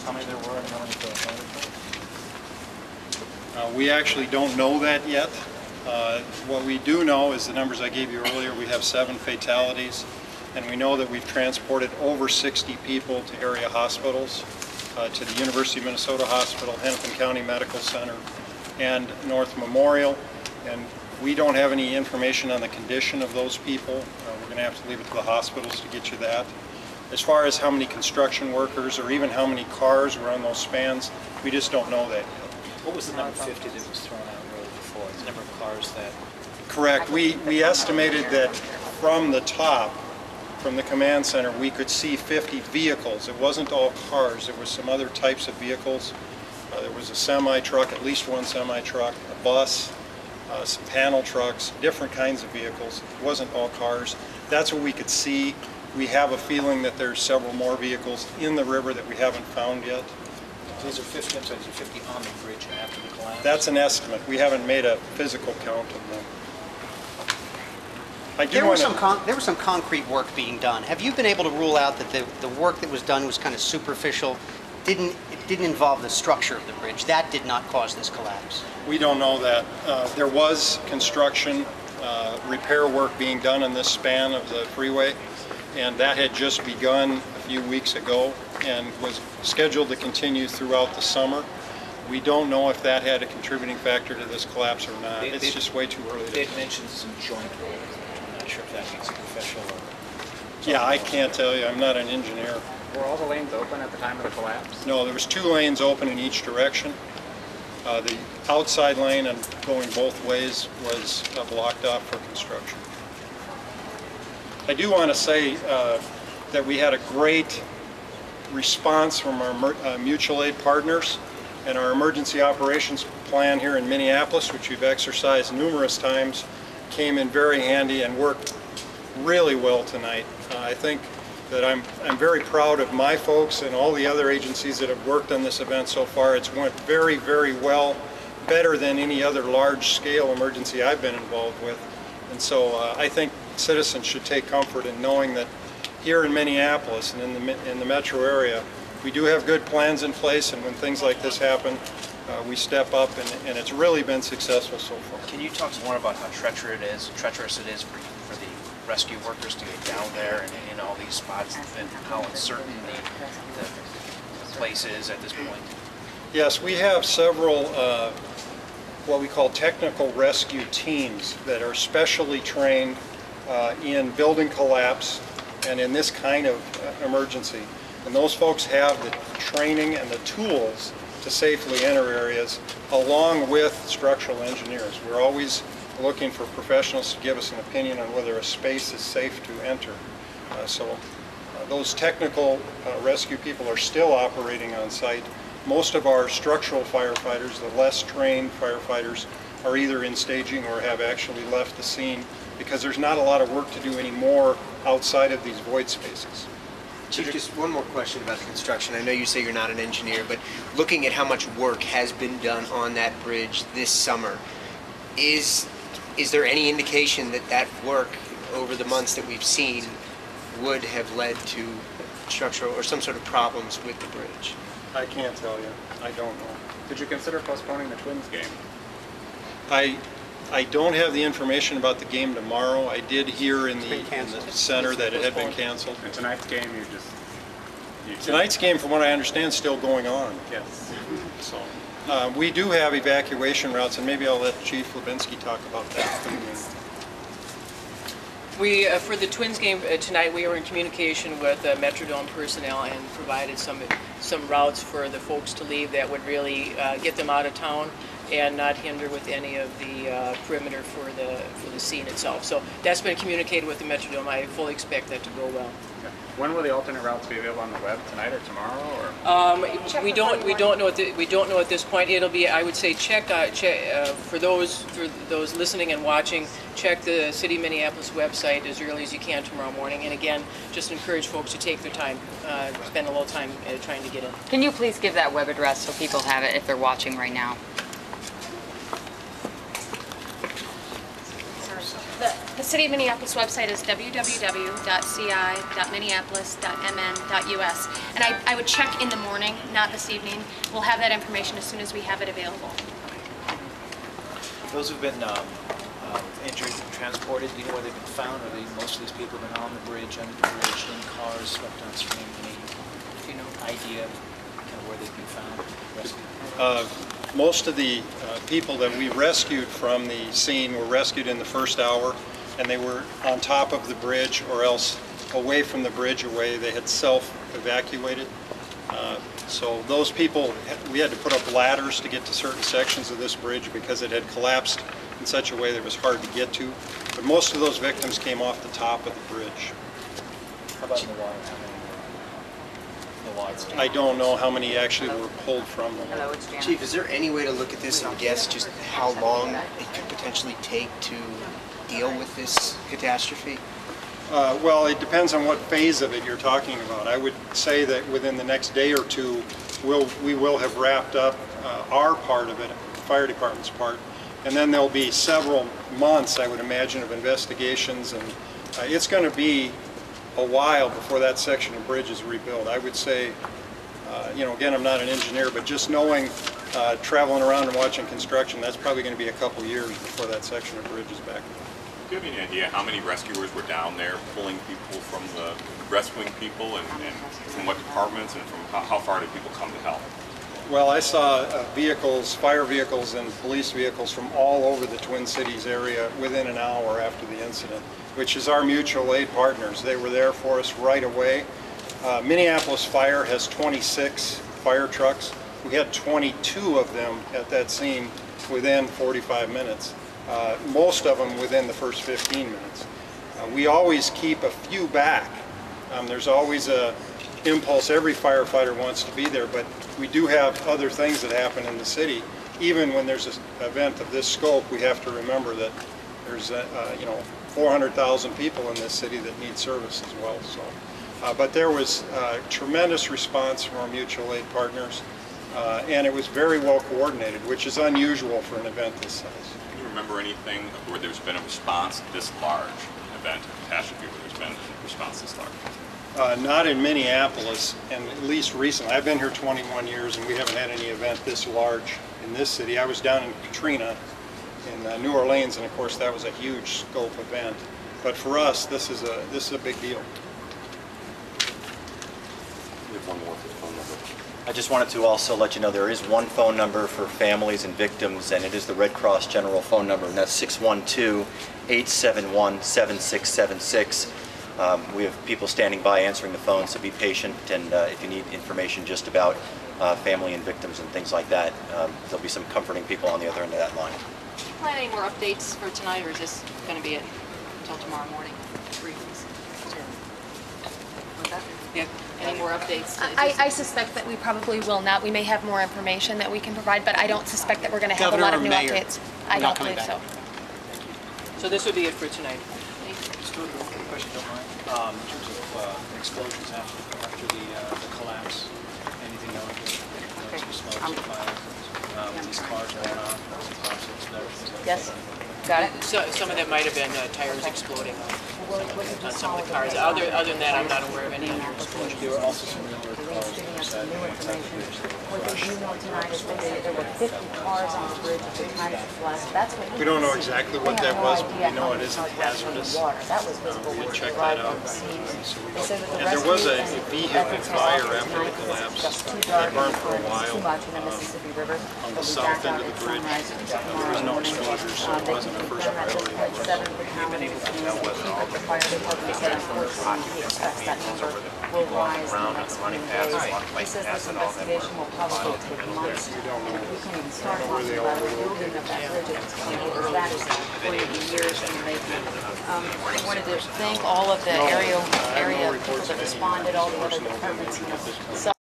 how many there were and how many accounted for? We actually don't know that yet. What we do know is the numbers I gave you earlier. We have 7 fatalities, and we know that we've transported over 60 people to area hospitals, to the University of Minnesota Hospital, Hennepin County Medical Center, and North Memorial. And we don't have any information on the condition of those people. We're going to have to leave it to the hospitals to get you that. As far as how many construction workers or even how many cars were on those spans, we just don't know that yet. What was the number 50 that was thrown out really before? The number of cars that... Correct. We estimated that from the top, from the command center, we could see 50 vehicles. It wasn't all cars. There were some other types of vehicles. There was a semi-truck, at least one semi-truck, a bus, some panel trucks, different kinds of vehicles. It wasn't all cars. That's what we could see. We have a feeling that there's several more vehicles in the river that we haven't found yet. These are 50, I'm sorry, these are 50 on the bridge after the collapse? That's an estimate. We haven't made a physical count of them. There was some concrete work being done. Have you been able to rule out that the work that was done was kind of superficial? It didn't involve the structure of the bridge. That did not cause this collapse. We don't know that. There was construction, repair work being done in this span of the freeway, and that had just begun a few weeks ago and was scheduled to continue throughout the summer. We don't know if that had a contributing factor to this collapse or not. It's just way too early to tell. They've mentioned some joint work. I'm not sure if that means superficial or... Yeah, I can't tell you. I'm not an engineer. Were all the lanes open at the time of the collapse? No, there was 2 lanes open in each direction. The outside lane and going both ways was blocked off for construction. I do want to say that we had a great response from our mutual aid partners, and our emergency operations plan here in Minneapolis, which we've exercised numerous times, came in very handy and worked really well tonight. I think that I'm very proud of my folks and all the other agencies that have worked on this event so far. It's went very, very well, better than any other large-scale emergency I've been involved with. And so I think citizens should take comfort in knowing that here in Minneapolis and in the metro area, we do have good plans in place, and when things like this happen, we step up, and it's really been successul so far. Can you talk more about how treacherous it is for the rescue workers to get down there and in all these spots, and how uncertain the place is at this point? Yes, we have several what we call technical rescue teams that are specially trained in building collapse and in this kind of emergency. And those folks have the training and the tools to safely enter areas, along with structural engineers. We're always looking for professionals to give us an opinion on whether a space is safe to enter. Those technical rescue people are still operating on site. Most of our structural firefighters, the less trained firefighters, are either in staging or have actually left the scene because there's not a lot of work to do anymore outside of these void spaces. Chief, just one more question about the construction. I know you say you're not an engineer, but looking at how much work has been done on that bridge this summer, is there any indication that that work over the months that we've seen would have led to structural or some sort of problems with the bridge? I can't tell you. I don't know. Did you consider postponing the Twins game? I don't have the information about the game tomorrow. I did hear in the center that it had been canceled. And tonight's game, Tonight's game, from what I understand, is still going on. Yes. So we do have evacuation routes, and maybe I'll let Chief Lubinsky talk about that. We, for the Twins game tonight, we were in communication with Metrodome personnel and provided some routes for the folks to leave that would really get them out of town and not hinder with any of the perimeter for the scene itself. So that's been communicated with the Metrodome. I fully expect that to go well. Okay. When will the alternate routes be available on the web, tonight or tomorrow? Or? We don't know at this point. It'll be, I would say, check for those listening and watching. Check the City of Minneapolis website as early as you can tomorrow morning. And again, just encourage folks to take their time, spend a little time trying to get in. Can you please give that web address so people have it if they're watching right now? The City of Minneapolis website is www.ci.minneapolis.mn.us. And I would check in the morning, not this evening. We'll have that information as soon as we have it available. Those who've been injured and transported, do you know where they've been found? Or most of these people have been on the bridge, under the bridge, in cars, swept downstream? Any idea kind of where they've been found, rescued? Most of the people that we rescued from the scene were rescued in the first hour, and they were on top of the bridge or else away from the bridge they had self-evacuated. So those people, we had to put up ladders to get to certain sections of this bridge because it had collapsed in such a way that it was hard to get to. But most of those victims came off the top of the bridge. How about in the water? How many in the water? I don't know how many actually were pulled from the water. Chief, is there any way to look at this and guess just how long it could potentially take to deal with this catastrophe? Well, it depends on what phase of it you're talking about. I would say that within the next day or two, we will have wrapped up our part of it, the fire department's part, and then there'll be several months, I would imagine, of investigations, and it's going to be a while before that section of bridge is rebuilt. I would say, again, I'm not an engineer, but just knowing, traveling around and watching construction, that's probably going to be a couple years before that section of bridge is back. Do you have any idea how many rescuers were down there pulling people from rescuing people and from what departments and from how far did people come to help? Well, I saw vehicles, fire vehicles and police vehicles from all over the Twin Cities area within an hour after the incident, which is our mutual aid partners. They were there for us right away. Minneapolis Fire has 26 fire trucks. We had 22 of them at that scene within 45 minutes. Most of them within the first 15 minutes. We always keep a few back. There's always a impulse, every firefighter wants to be there, but we do have other things that happen in the city. Even when there's an event of this scope, we have to remember that there's 400,000 people in this city that need service as well. So, but there was tremendous response from our mutual aid partners, and it was very well coordinated, which is unusual for an event this size. Can you remember anything where there's been a response this large, event, catastrophe, where there's been a response this large? Not in Minneapolis, and at least recently. I've been here 21 years, and we haven't had any event this large in this city. I was down in Katrina in New Orleans, and of course that was a huge scope event. But for us, this is a big deal. We have one more phone number. I just wanted to also let you know there is one phone number for families and victims, and it is the Red Cross General phone number, and that's 612-871-7676. We have people standing by answering the phone, so be patient, and if you need information just about family and victims and things like that, there'll be some comforting people on the other end of that line. Do you plan any more updates for tonight, or is this going to be it until tomorrow morning? Briefings? Yeah. Any more updates? I suspect that we probably will not. We may have more information that we can provide, but I don't suspect that we're going to have a lot of new updates. I don't believe so. So this would be it for tonight. Just a quick question, don't mind. In terms of explosions after the collapse, anything known? Smoke, fire, these cars going off, explosions? Yes. Got it? So, some of that might have been tires exploding on some of the cars. Other than that, I'm not aware of any other explosions. There were also some newer cars inside the bridge. What they do know tonight is that there were 50 cars on the bridge at the time of the blast. That's what We don't know exactly what that was, but we know it isn't hazardous. That was visible We'll when check they that arrived out. on the scene. They said that and there was a vehicle fire after the collapse. It burned for a while on the south end of the bridge. There was no exposure, so it wasn't a first priority. We've been able to tell whether all the fire department said unfortunately he expects that number will rise in the next few days. He says this investigation will probably take months. We can even start talking about the building of that bridge at this point because that is 40 years in the making. I wanted to thank all of the area people that responded, all the other departments.